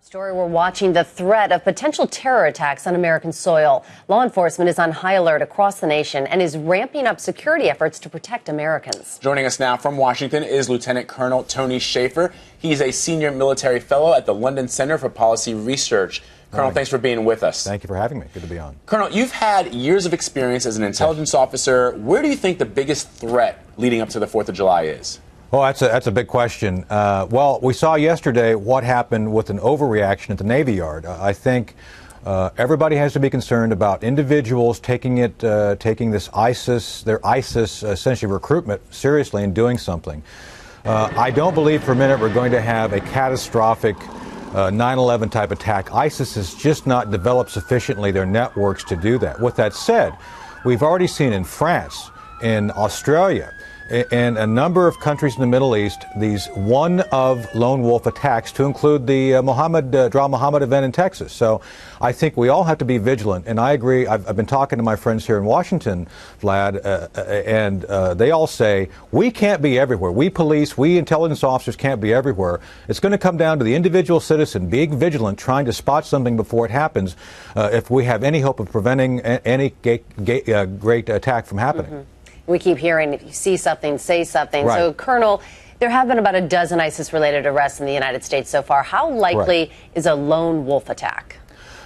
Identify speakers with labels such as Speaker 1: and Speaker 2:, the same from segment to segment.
Speaker 1: Story we're watching the threat of potential terror attacks on American soil. Law enforcement is on high alert across the nation and is ramping up security efforts to protect Americans.
Speaker 2: Joining us now from Washington is Lieutenant Colonel Tony Shaffer. He's a senior military fellow at the London Center for Policy Research. Colonel, thanks for being with us.
Speaker 3: Thank you for having me. Good to be on.
Speaker 2: Colonel, you've had years of experience as an intelligence officer. Where do you think the biggest threat leading up to the 4th of July is?
Speaker 3: Oh, that's a big question. Well, we saw yesterday what happened with an overreaction at the Navy Yard. I think everybody has to be concerned about individuals taking this their ISIS essentially recruitment seriously and doing something. I don't believe for a minute we're going to have a catastrophic 9/11 type attack. ISIS has just not developed sufficiently their networks to do that. With that said, we've already seen in France, in Australia, and a number of countries in the Middle East, these one-of lone wolf attacks, to include the Muhammad event in Texas. So I think we all have to be vigilant. And I agree. I've been talking to my friends here in Washington, Vlad, and they all say we can't be everywhere. We police, we intelligence officers can't be everywhere. It's going to come down to the individual citizen being vigilant, trying to spot something before it happens, if we have any hope of preventing any great attack from happening.
Speaker 1: Mm-hmm. We keep hearing, if you see something, say something.
Speaker 3: Right.
Speaker 1: So, Colonel, there have been about a dozen ISIS-related arrests in the United States so far. How likely is a lone wolf attack?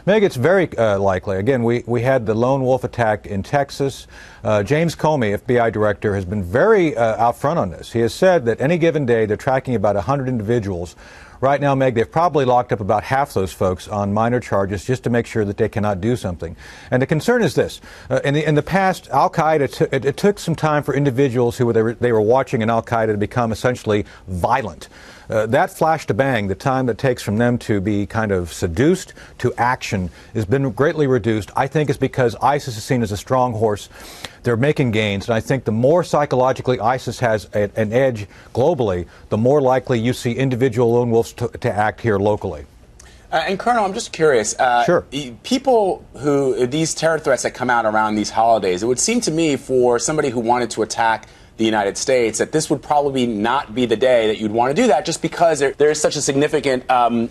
Speaker 3: Meg, it's very likely. Again, we had the lone wolf attack in Texas. James Comey, FBI director, has been very out front on this. He has said that any given day they're tracking about 100 individuals. Right now, Meg, they've probably locked up about half those folks on minor charges just to make sure that they cannot do something. And the concern is this. In the past, Al-Qaeda, it took some time for individuals who they were watching in Al-Qaeda to become essentially violent. That flash to bang, the time that takes from them to be kind of seduced to action, has been greatly reduced. I think it's because ISIS is seen as a strong horse. They're making gains, and I think the more psychologically ISIS has an edge globally, the more likely you see individual lone wolves to act here locally.
Speaker 2: And Colonel, I'm just curious.
Speaker 3: Sure.
Speaker 2: People these terror threats that come out around these holidays, it would seem to me for somebody who wanted to attack the United States that this would probably not be the day that you'd want to do that, just because there is such a significant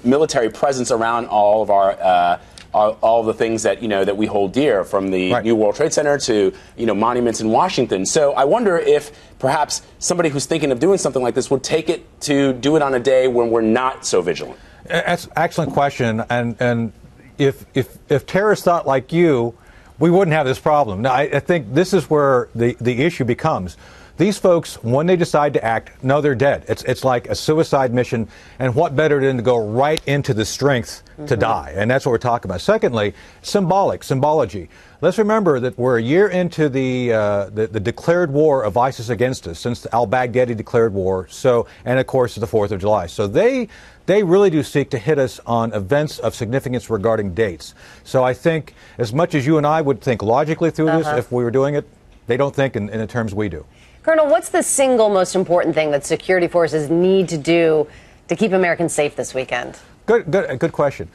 Speaker 2: military presence around all of our all the things that that we hold dear, from the New World Trade Center to monuments in Washington. So I wonder if perhaps somebody who's thinking of doing something like this would take it to do it on a day when we're not so vigilant.
Speaker 3: That's an excellent question, and if terrorists thought like you, we wouldn't have this problem. Now, I think this is where the issue becomes. These folks, when they decide to act, no, they're dead. It's like a suicide mission, and what better than to go right into the strength to die? And that's what we're talking about. Secondly, symbology. Let's remember that we're a year into the declared war of ISIS against us, since the al-Baghdadi declared war. So, and of course, the 4th of July. So they really do seek to hit us on events of significance regarding dates. So I think, as much as you and I would think logically through this, if we were doing it, they don't think in the terms we do.
Speaker 1: Colonel, what's the single most important thing that security forces need to do to keep Americans safe this weekend?
Speaker 3: Good question.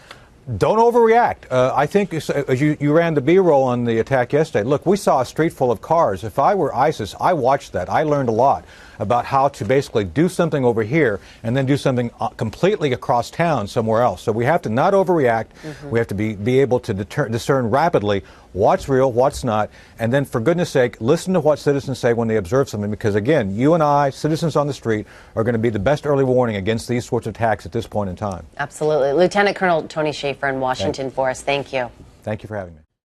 Speaker 3: Don't overreact. I think as you ran the B-roll on the attack yesterday. Look, we saw a street full of cars. If I were ISIS, I watched that. I learned a lot about how to basically do something over here and then do something completely across town somewhere else. So we have to not overreact. We have to be able to discern rapidly what's real, what's not, and then, for goodness sake, listen to what citizens say when they observe something, because, again, you and I, citizens on the street, are going to be the best early warning against these sorts of attacks at this point in time.
Speaker 1: Absolutely. Lieutenant Colonel Tony Shaffer in Washington for us. Thank you.
Speaker 3: Thank you for having me.